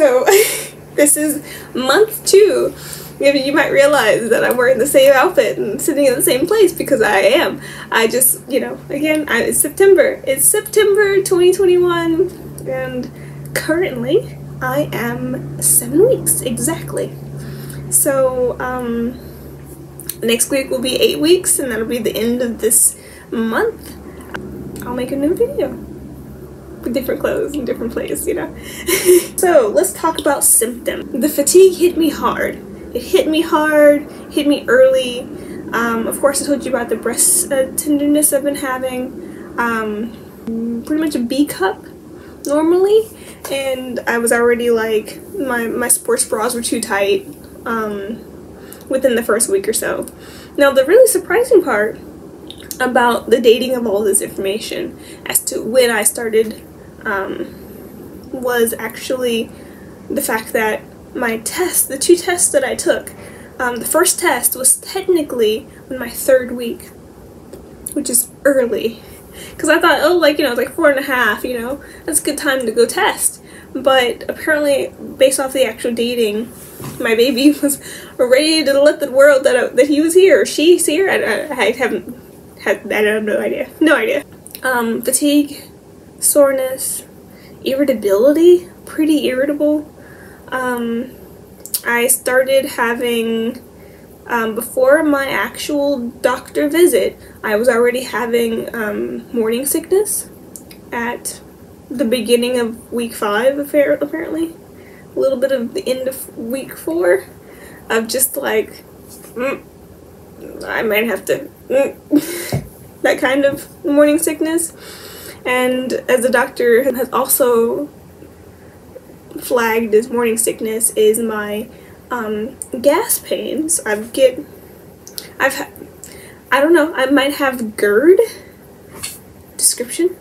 So this is month 2. You might realize that I'm wearing the same outfit and sitting in the same place because I am. I just, you know, again, it's September. It's September 2021 and currently I am 7 weeks exactly. So next week will be 8 weeks and that'll be the end of this month. I'll make a new video with different clothes in different places, you know. So let's talk about symptoms. The fatigue hit me hard. It hit me hard, hit me early. Of course I told you about the breast tenderness I've been having. Pretty much a B cup normally, and I was already like, my sports bras were too tight within the first week or so. Now the really surprising part about the dating of all this information as to when I started was actually the fact that my test, the 2 tests that I took, the first test was technically in my 3rd week, which is early, because I thought, oh, like, you know, it's like 4.5, you know, that's a good time to go test. But apparently, based off the actual dating, my baby was ready to let the world that he was here, or she's here. I haven't had, I have no idea. Fatigue, soreness, irritability, pretty irritable. I started having, before my actual doctor visit, I was already having morning sickness at the beginning of week 5, apparently. A little bit of the end of week 4 of just like, I might have to, that kind of morning sickness. And as the doctor has also flagged as morning sickness is my gas pains. I don't know, I might have GERD. Description.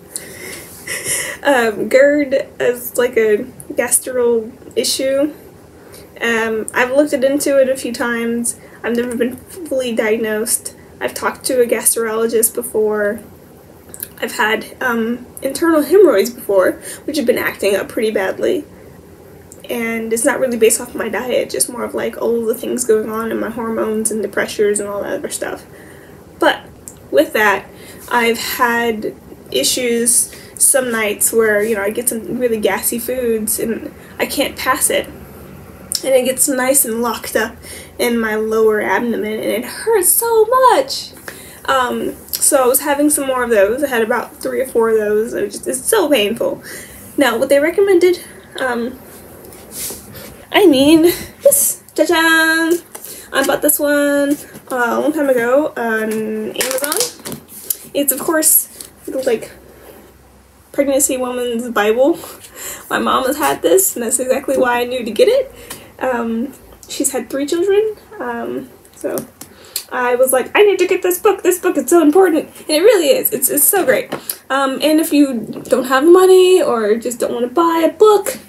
GERD is like a gastral issue. I've looked into it a few times. I've never been fully diagnosed. I've talked to a gastrologist before. I've had internal hemorrhoids before, which have been acting up pretty badly. And it's not really based off my diet, just more of like all the things going on in my hormones and the pressures and all that other stuff. But with that, I've had issues some nights where, you know, I get some really gassy foods and I can't pass it. And it gets nice and locked up in my lower abdomen and it hurts so much. So I was having some more of those. I had about 3 or 4 of those. It's so painful. Now, what they recommended, I mean, this, ta-da! I bought this one a long time ago on Amazon. It's, of course, like pregnancy woman's Bible. My mom has had this, and that's exactly why I knew to get it. She's had 3 children, so I was like, I need to get this book. This book is so important, and it really is. It's so great. And if you don't have money or just don't want to buy a book,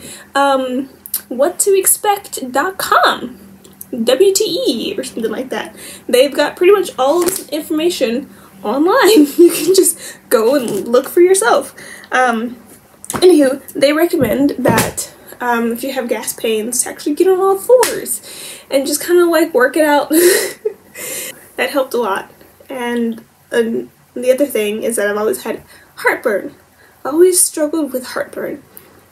whattoexpect.com, WTE or something like that. They've got pretty much all this information online. You can just go and look for yourself. Anywho, they recommend that if you have gas pains, to actually get on all 4s and just kind of like work it out. That helped a lot. And the other thing is that I've always had heartburn. I always struggled with heartburn.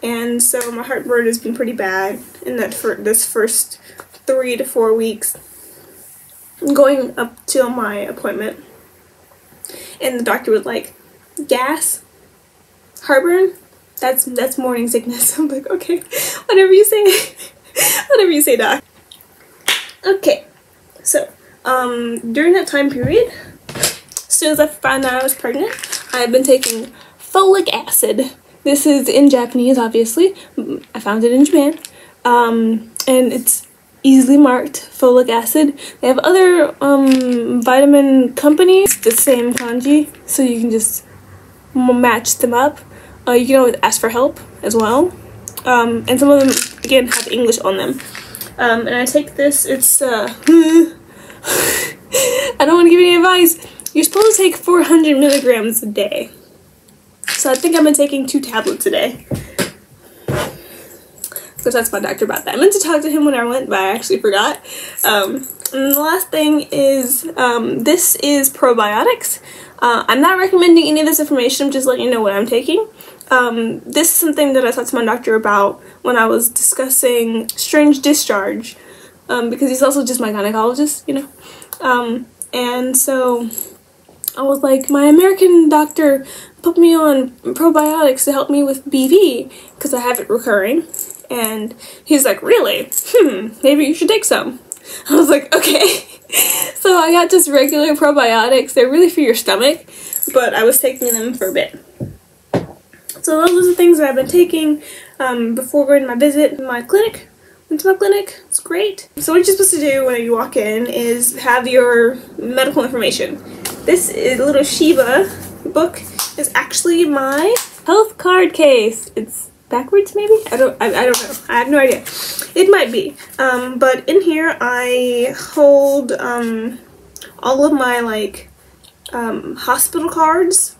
And so my heartburn has been pretty bad in that this first 3 to 4 weeks going up till my appointment. And the doctor was like, gas, heartburn, that's morning sickness. I'm like, okay, whatever you say. Whatever you say, doc. Okay, so during that time period, as soon as I found out I was pregnant, I've been taking Folic Acid. This is in Japanese, obviously. I found it in Japan. And it's easily marked Folic Acid. They have other vitamin companies, the same kanji, so you can just match them up. You can always ask for help as well. And some of them, again, have English on them. And I take this, it's, I don't want to give any advice. You're supposed to take 400 milligrams a day. So I think I've been taking 2 tablets a day. because that's my doctor about that. I meant to talk to him when I went, but I actually forgot. And the last thing is, this is probiotics. I'm not recommending any of this information, I'm just letting you know what I'm taking. This is something that I talked to my doctor about when I was discussing strange discharge, because he's also just my gynecologist, you know. And so I was like, my American doctor put me on probiotics to help me with BV because I have it recurring. And he's like, really? Maybe you should take some. I was like, okay. So I got just regular probiotics. They're really for your stomach, but I was taking them for a bit. So those are the things that I've been taking before going to my visit in my clinic. Went to my clinic. It's great. So what you're supposed to do when you walk in is have your medical information. This little Shiba book is actually my health card case. It's backwards maybe? I don't know. I have no idea. It might be. But in here I hold all of my like hospital cards.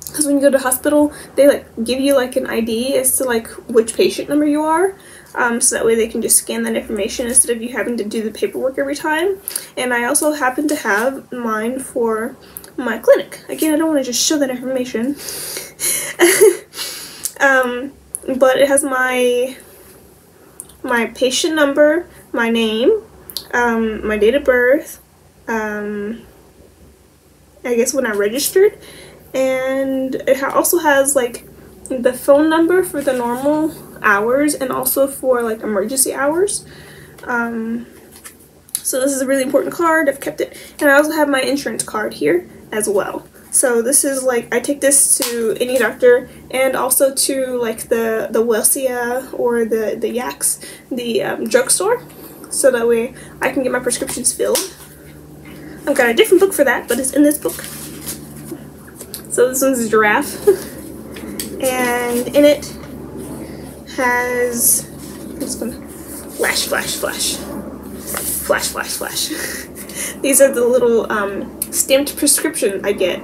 Because when you go to hospital, they like give you like an ID as to like which patient number you are. So that way they can just scan that information instead of you having to do the paperwork every time. And I also happen to have mine for my clinic. Again, I don't want to just show that information. But it has my patient number, my name, my date of birth, I guess when I registered, and it also has like the phone number for the normal hours and also for like emergency hours. So this is a really important card. I've kept it, and I also have my insurance card here as well. So this is like, I take this to any doctor and also to like the Welcia or the Yaks, the drugstore, so that way I can get my prescriptions filled. I've got a different book for that, but it's in this book. So this one's a giraffe, and in it has, I'm just gonna flash, flash, flash, flash, flash, flash. These are the little stamped prescription I get.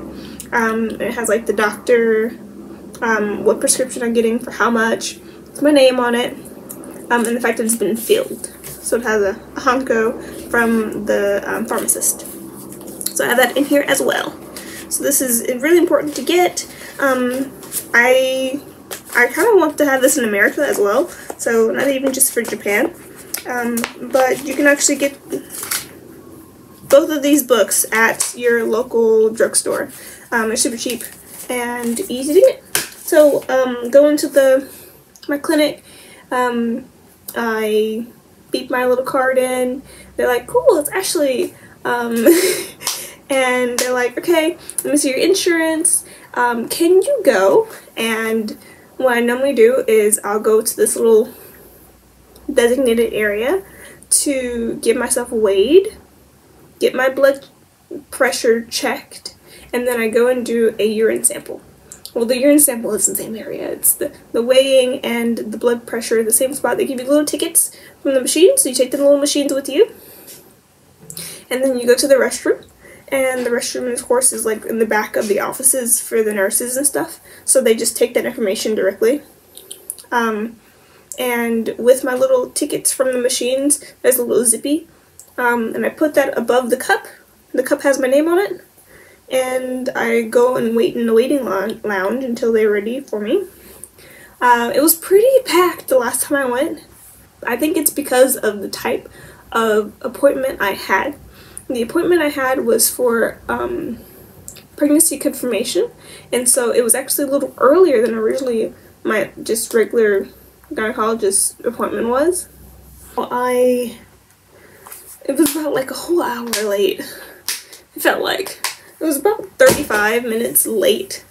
It has like the doctor, what prescription I'm getting for how much, it's my name on it, and the fact that it's been filled. So it has a honko from the pharmacist. So I have that in here as well. So this is really important to get. I kind of want to have this in America as well, so not even just for Japan. But you can actually get both of these books at your local drugstore. They're super cheap and easy to get. So going to my clinic, I beep my little card in. They're like, cool, it's Ashley. And they're like, okay, let me see your insurance. Can you go? And what I normally do is I'll go to this little designated area to get myself weighed, get my blood pressure checked, and then I go and do a urine sample. Well, the urine sample is in the same area. It's the weighing and the blood pressure in the same spot. They give you little tickets from the machine, so you take the little machines with you, and then you go to the restroom. And the restroom, of course, is like in the back of the offices for the nurses and stuff. So they just take that information directly. And with my little tickets from the machines, there's a little zippy. And I put that above the cup. The cup has my name on it. And I go and wait in the waiting lounge until they're ready for me. It was pretty packed the last time I went. I think it's because of the type of appointment I had. The appointment I had was for pregnancy confirmation, and so it was actually a little earlier than originally my just regular gynecologist appointment was. It was about like a whole hour late. It felt like it was about 35 minutes late,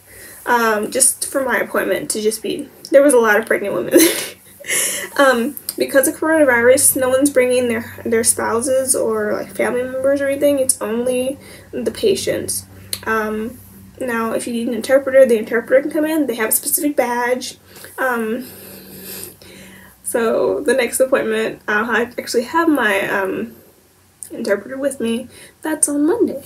just for my appointment to just be. There was a lot of pregnant women there. Because of coronavirus, no one's bringing their spouses or like family members or anything. It's only the patients. Now, if you need an interpreter, the interpreter can come in. They have a specific badge. So the next appointment, I'll actually have my interpreter with me. That's on Monday.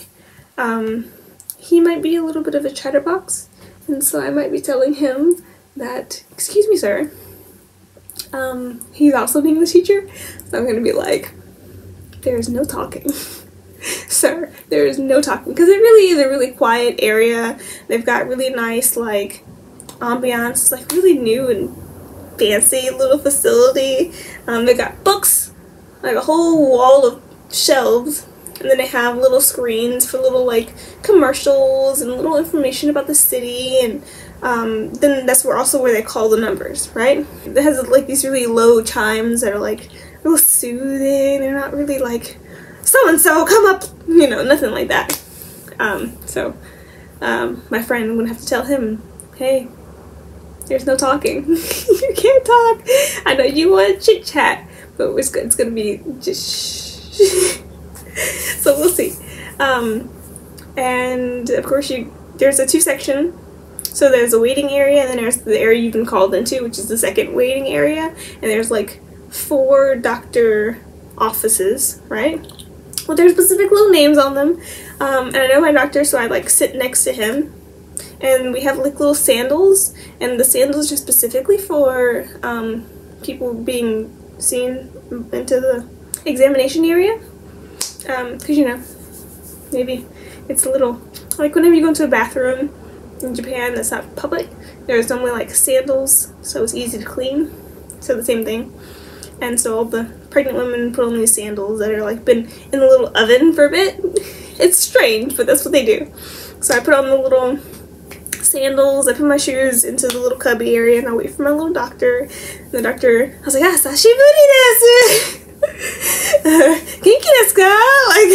He might be a little bit of a chatterbox, and so I might be telling him that, excuse me, sir. He's also being the teacher, so I'm gonna be like, there's no talking. Sir, there is no talking, because it really is a really quiet area. They've got really nice like ambiance. It's like really new and fancy little facility. They got books, like a whole wall of shelves, and then they have little screens for little like commercials and little information about the city, and then that's also where they call the numbers, right? It has like these really low chimes that are like real soothing. They're not really like, so-and-so, come up, you know, nothing like that. My friend would have to tell him, hey, there's no talking. You can't talk. I know you want chit-chat, but it's gonna be just shh. So we'll see. And of course there's a two-section. So there's a waiting area, and then there's the area you've been called into, which is the second waiting area. And there's like 4 doctor offices, right? Well, there's specific little names on them. And I know my doctor, so I like sit next to him. And we have like little sandals, and the sandals are specifically for people being seen into the examination area. Because, you know, maybe it's a little, like whenever you go into a bathroom in Japan that's not public, there's normally like sandals, so it's easy to clean. So the same thing. And so all the pregnant women put on these sandals that are like been in the little oven for a bit. It's strange, but that's what they do. So I put on the little sandals, I put my shoes into the little cubby area, and I wait for my little doctor. And the doctor, I was like, sashiburi desu! Genki desu ka? Like,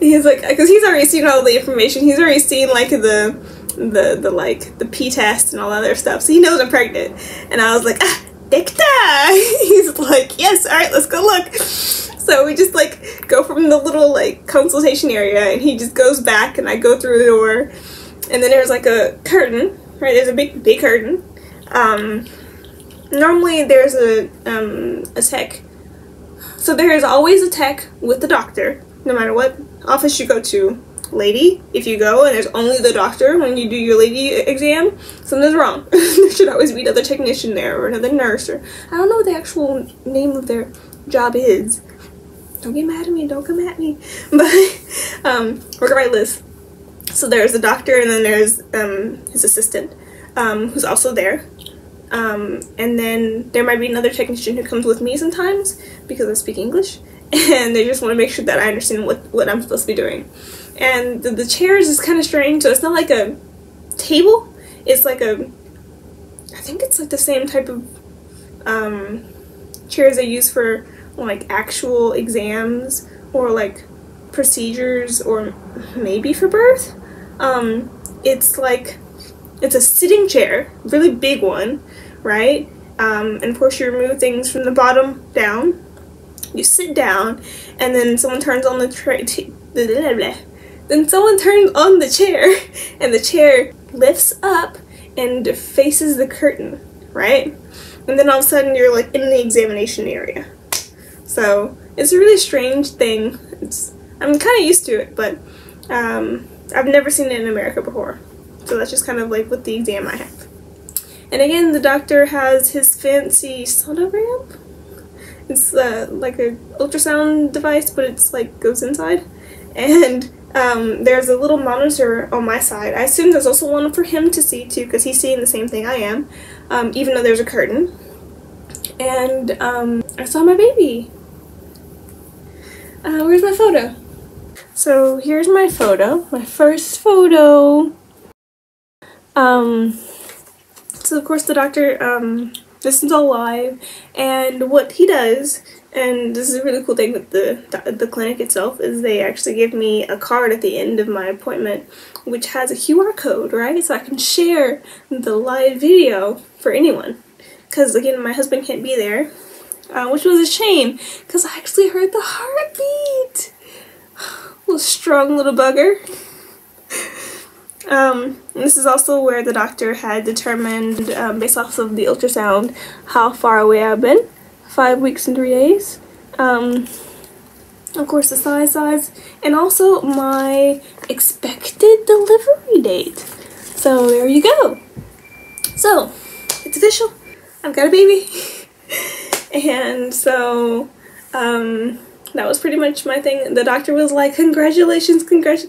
he's like, because he's already seen all the information. He's already seen like the pee test and all that other stuff, so he knows I'm pregnant. And I was like, dekita! He's like, yes, alright, let's go look. So we just like go from the little like consultation area, and he just goes back, and I go through the door, and then there's like a curtain, right? There's a big curtain. Normally there's a tech. So there is always a tech with the doctor, no matter what office you go to. Lady, if you go and there's only the doctor when you do your lady exam, something's wrong. There should always be another technician there, or another nurse, or I don't know what the actual name of their job is. Don't get mad at me, don't come at me. But regardless, so there's the doctor, and then there's his assistant, who's also there. And then there might be another technician who comes with me sometimes because I speak English, and they just want to make sure that I understand what I'm supposed to be doing. And the chairs is kind of strange, so it's not like a table, it's like I think it's like the same type of chairs they use for like actual exams or like procedures, or maybe for birth. It's like, it's a sitting chair, really big one, right? And of course you remove things from the bottom down, you sit down, and then someone turns on the then someone turns on the chair, and the chair lifts up and faces the curtain, right? And then all of a sudden you're like in the examination area. So it's a really strange thing. I'm kind of used to it, but I've never seen it in America before. So that's just kind of like with the exam I have. And again, the doctor has his fancy sonogram. It's like an ultrasound device, but it's like goes inside. And there's a little monitor on my side. I assume there's also one for him to see too, because he's seeing the same thing I am, even though there's a curtain. And I saw my baby. Where's my photo? So here's my photo, my first photo. So of course the doctor, this is all live, and what he does, and this is a really cool thing with the clinic itself, is they actually give me a card at the end of my appointment which has a QR code, right? So I can share the live video for anyone. Because again, my husband can't be there, which was a shame, because I actually heard the heartbeat. Little strong little bugger. This is also where the doctor had determined, based off of the ultrasound, how far away I've been. 5 weeks and 3 days. Of course the size, and also my expected delivery date. So there you go. So, it's official. I've got a baby. And so, that was pretty much my thing. The doctor was like, congratulations, omedetou,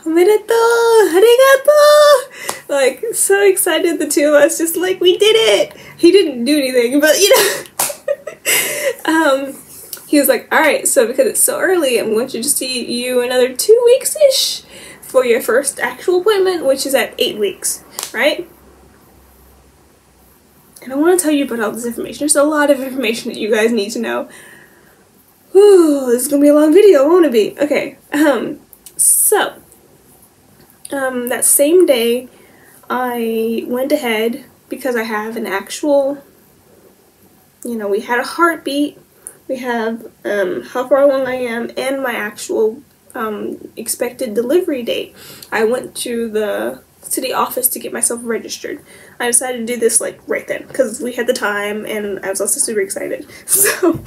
omedetou, arigato. Like, so excited, the two of us, just like, we did it. He didn't do anything, but you know. He was like, alright, so because it's so early, I'm going to just see you another 2 weeks-ish for your first actual appointment, which is at 8 weeks, right? And I want to tell you about all this information. There's a lot of information that you guys need to know. Whew, this is going to be a long video, won't it be? Okay, that same day, I went ahead, because I have an actual, you know, we had a heartbeat, we have how far along I am, and my actual expected delivery date. I went to the city office to get myself registered. I decided to do this like right then because we had the time and I was also super excited. So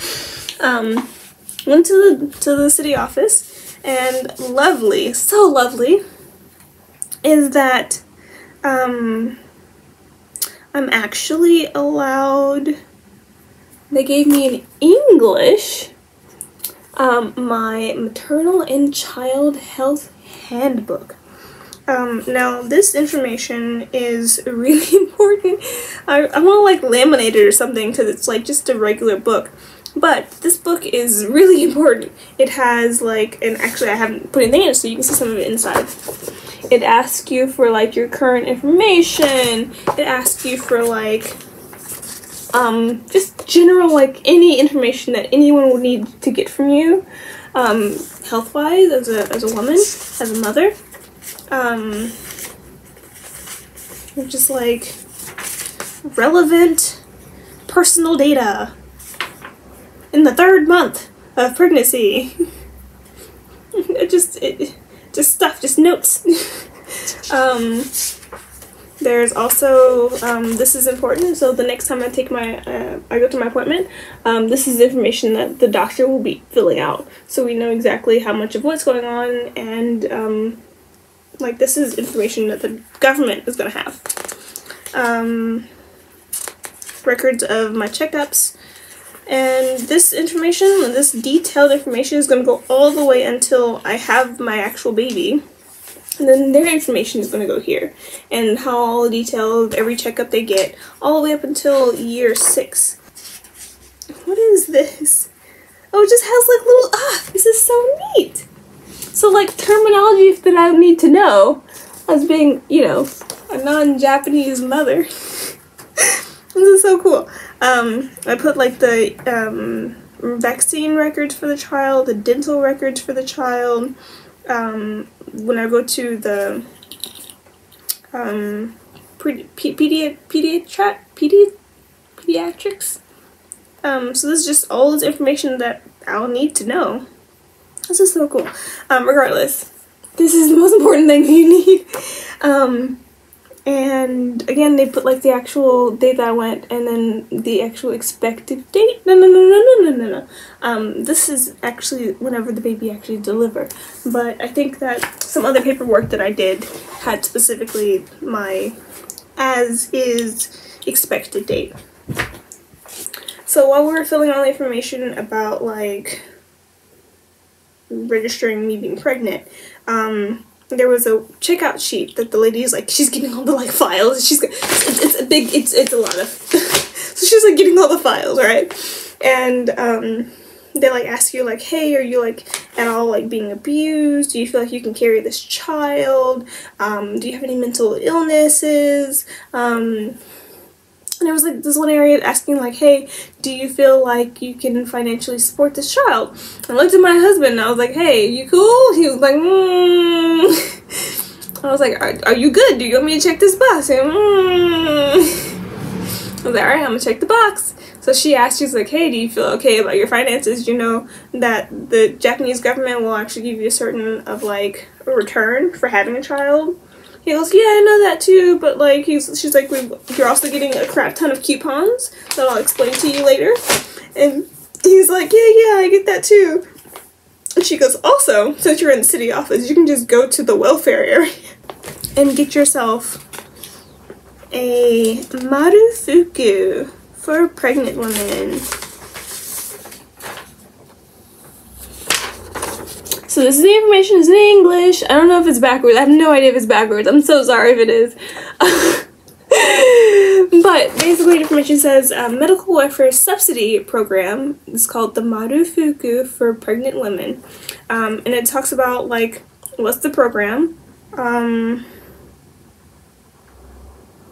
went to the city office, and lovely, so lovely, is that I'm actually allowed. They gave me in English my maternal and child health handbook. Now this information is really important. I want to like laminate it or something because it's like just a regular book. But this book is really important. It has like, and actually I haven't put anything in it so you can see some of it inside. It asks you for like your current information. It asks you for like just general like any information that anyone would need to get from you, health-wise, as a woman, as a mother. Just like relevant personal data in the 3rd month of pregnancy. just stuff, just notes. There's also, this is important, so the next time I take I go to my appointment, this is information that the doctor will be filling out, so we know exactly how much of what's going on, and, like, this is information that the government is going to have. Records of my checkups, and this information, this detailed information is going to go all the way until I have my actual baby. And then their information is going to go here, and how all the details of every checkup they get, all the way up until year 6. What is this? Oh, it just has like little, this is so neat. So like terminology that I need to know as being, you know, a non-Japanese mother. This is so cool. I put like the vaccine records for the child, the dental records for the child. When I go to the pediatrics, so this is just all this information that I'll need to know. This is so cool. Regardless, this is the most important thing you need. And again, they put like the actual date that I went, and then the actual expected date. No. This is actually whenever the baby actually delivered. But I think that some other paperwork that I did had specifically my as is expected date. So while we were filling out the information about like registering me being pregnant, there was a checkout sheet that the lady is like, she's getting all the like files. She's it's a lot of so she's like getting all the files, right? And they like ask you like, hey, are you like at all like being abused? Do you feel like you can carry this child? Do you have any mental illnesses? And there was like this one area asking like, hey, do you feel like you can financially support this child? I looked at my husband and I was like, hey, you cool? He was like, I was like, are you good? Do you want me to check this box? And, I was like, alright, I'm gonna check the box. So she asked, she's like, hey, do you feel okay about your finances? You know that the Japanese government will actually give you a certain of like a return for having a child. He goes, yeah, I know that too, but like she's like, you're also getting a crap ton of coupons that I'll explain to you later. And he's like, yeah, I get that too. And she goes, also, since you're in the city office, you can just go to the welfare area and get yourself a Marufuku for pregnant women. So this is the information. It's in English. I don't know if it's backwards. I have no idea if it's backwards. I'm so sorry if it is. But basically the information says medical welfare subsidy program is called the Marufuku for pregnant women. And it talks about like what's the program.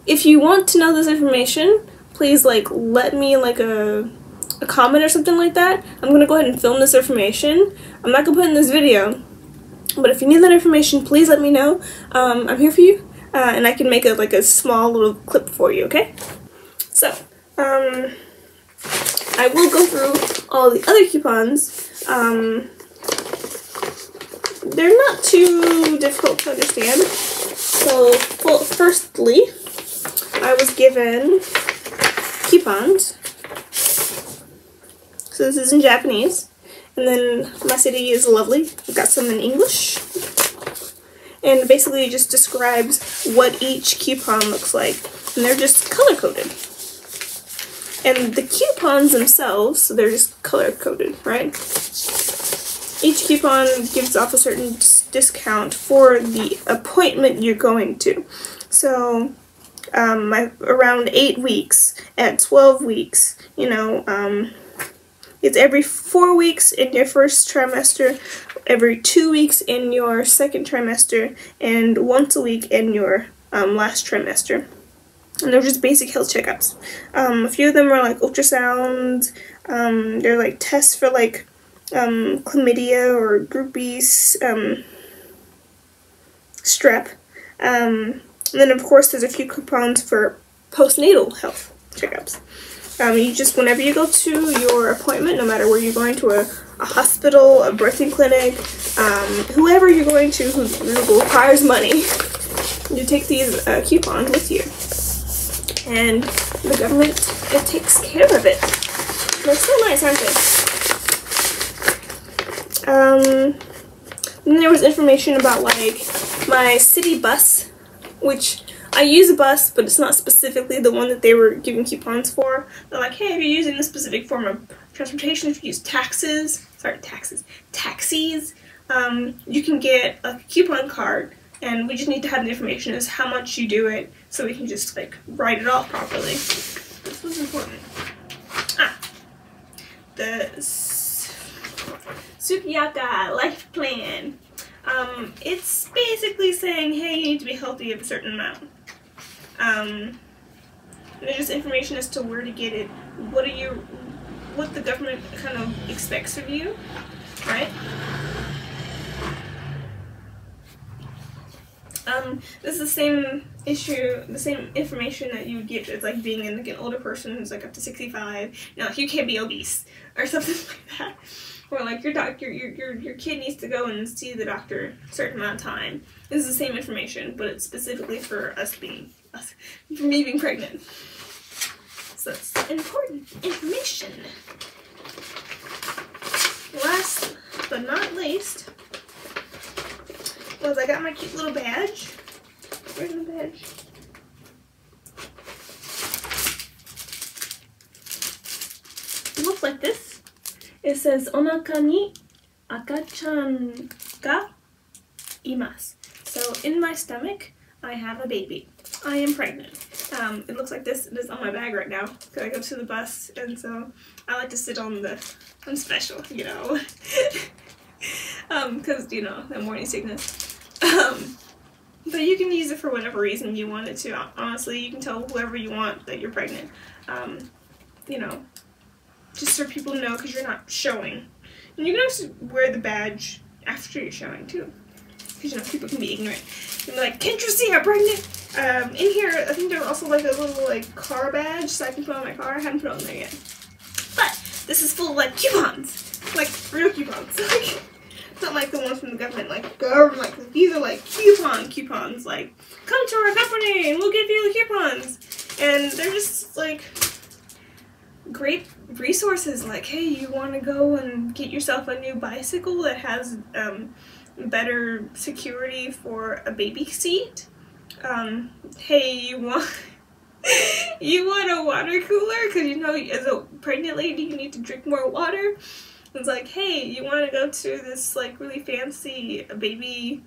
If you want to know this information, please like let me like a comment or something like that. I'm gonna go ahead and film this information. I'm not gonna put it in this video, but if you need that information, please let me know. I'm here for you, and I can make a like a small little clip for you. Okay? So I will go through all the other coupons. They're not too difficult to understand. So firstly, I was given coupons. So this is in Japanese, and then my city is lovely. I've got some in English, and basically it just describes what each coupon looks like, and they're just color-coded. And the coupons themselves, they're just color-coded, right? Each coupon gives off a certain discount for the appointment you're going to. So around 8 weeks, at 12 weeks, you know, it's every 4 weeks in your first trimester, every 2 weeks in your second trimester, and once a week in your last trimester. And they're just basic health checkups. A few of them are like ultrasounds. They're like tests for like chlamydia or group B, strep. And then of course there's a few coupons for postnatal health checkups. You just, whenever you go to your appointment, no matter where you're going to, a hospital, a birthing clinic, whoever you're going to who requires money, you take these coupons with you. And the government, it takes care of it. They're so nice, aren't they? Then there was information about like my city bus, which I use a bus, but it's not specifically the one that they were giving coupons for. They're like, hey, if you're using this specific form of transportation, if you use taxis, you can get a coupon card, and we just need to have the information as how much you do it, so we can just like write it off properly. This was important. The Sukiyaka life plan. It's basically saying, hey, you need to be healthy of a certain amount. There's just information as to where to get it, what the government kind of expects of you, right? This is the same issue, the same information that you would get as like being like an older person who's like up to 65. You know, like you can't be obese or something like that. Or like your kid needs to go and see the doctor a certain amount of time. This is the same information, but it's specifically for for me being pregnant. So it's important information. Last but not least was I got my cute little badge. Where's my badge? It looks like this. It says Onaka ni akachan ga imasu. So in my stomach, I have a baby. I am pregnant. It looks like this. It is on my bag right now because I go to the bus, and so I like to sit on the. I'm special, you know, because you know the morning sickness. But you can use it for whatever reason you want it to. Honestly, you can tell whoever you want that you're pregnant. You know, just so people know because you're not showing. And you can also wear the badge after you're showing too, because you know people can be ignorant. You'll be like, "Can't you see I'm pregnant?" In here, I think there's also like a little like car badge, so I can put on my car. I haven't put it on there yet. But this is full of like coupons, like real coupons. It's not like the ones from the government, like these are like coupons, like come to our company and we'll give you the coupons. And they're just like great resources, like, hey, you want to go and get yourself a new bicycle that has better security for a baby seat? Hey, you want You want a water cooler because you know as a pregnant lady you need to drink more water. It's like, hey, you want to go to this like really fancy baby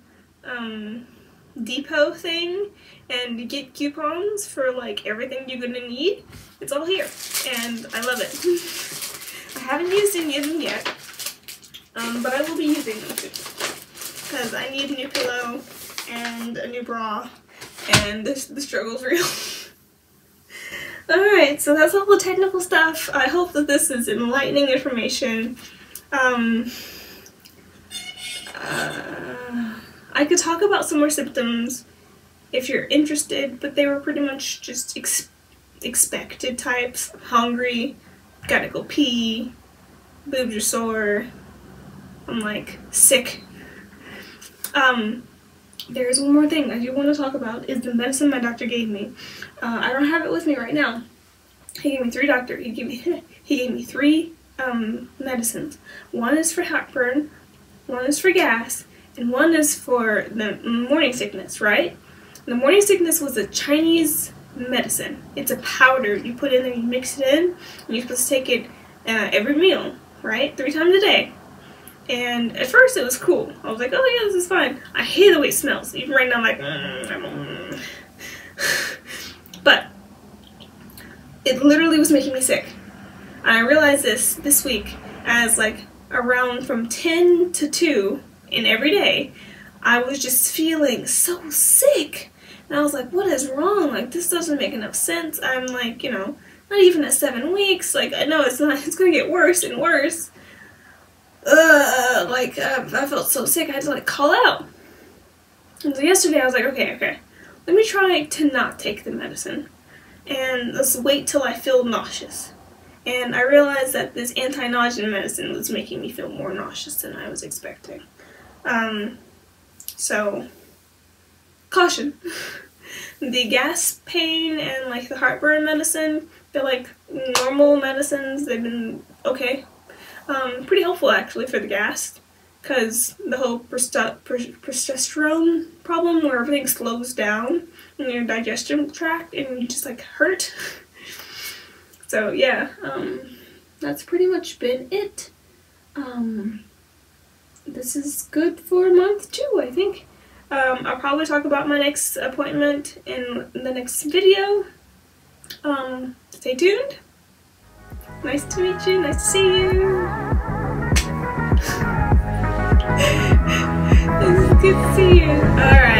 depot thing and get coupons for like everything you're gonna need? It's all here and I love it. I haven't used any of them yet, but I will be using them soon because I need a new pillow and a new bra and the struggle's real. Alright, so that's all the technical stuff. I hope that this is enlightening information. I could talk about some more symptoms if you're interested, but they were pretty much just expected types. Hungry, gotta go pee, boobs are sore, I'm like sick. There's one more thing I do want to talk about is the medicine my doctor gave me. I don't have it with me right now. He gave me three medicines. One is for heartburn, one is for gas, and one is for the morning sickness, right? The morning sickness was a Chinese medicine. It's a powder you put in there, you mix it in, and you're supposed to take it every meal, right? 3 times a day. And at first it was cool. I was like, oh yeah, this is fine. I hate the way it smells. Even right now I'm like, But it literally was making me sick. And I realized this week as like around from 10 to 2 and every day, I was just feeling so sick. And I was like, what is wrong? Like, this doesn't make enough sense. I'm like, you know, not even at 7 weeks. Like, I know it's not, it's gonna get worse and worse. I felt so sick, I had to like call out. And so yesterday I was like, okay, let me try to not take the medicine and let's wait till I feel nauseous. And I realized that this anti-nausea medicine was making me feel more nauseous than I was expecting. So caution. The gas pain and like the heartburn medicine, they're like normal medicines. They've been okay. Pretty helpful actually for the gas, because the whole progesterone problem where everything slows down in your digestion tract and you just like hurt. So yeah, that's pretty much been it. This is good for month 2, I think. I'll probably talk about my next appointment in the next video. Stay tuned. Nice to meet you. Nice to see you. It's good to see you. Alright.